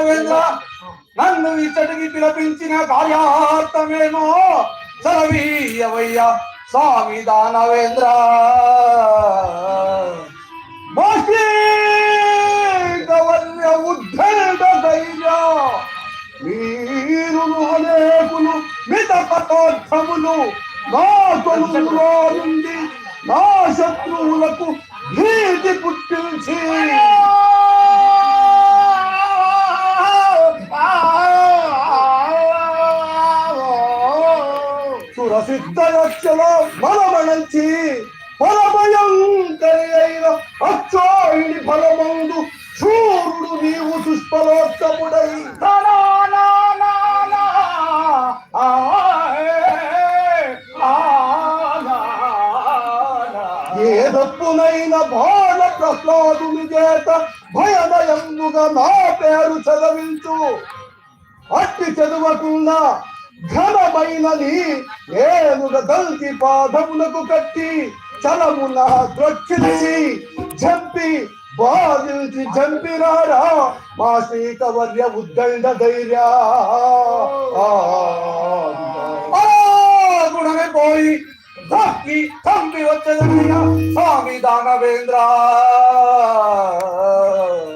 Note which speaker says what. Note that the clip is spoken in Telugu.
Speaker 1: దానవేంద్ర నన్ను ఇచ్చటికి పిలిపించిన కార్యార్థమేమో సెలవీయవయ్యా స్వామి దానవేంద్ర. ఉద్ధరణ ధైర్య మీరు అనేకులు మిత పటోత్సములు నా కొలువులో నుండి నా శత్రువులకు భీతి పుట్టించి సురసిద్ధ లక్షల బలమణించి ఫలభయంకరి అయిన అక్షోహిణి ఫలమందు శూరుడు నీవు సుష్పలోత్తముడై ఏ తప్పునైన బాణ ప్రహ్లాదుని చేత భయభయముగా నా పేరు చదవించు. అట్టి చదవకుండా ఘనమైనది ఏనుగ దల్కి పాదములకు కట్టి చలమున ద్రక్షించి చంపి బాధించి చంపినారా మా శ్రీకవర్య ఉద్దండ ధైర్య. గుణమే పోయి దక్కి చంపి వచ్చేదయ్యా స్వామి దానవేంద్ర.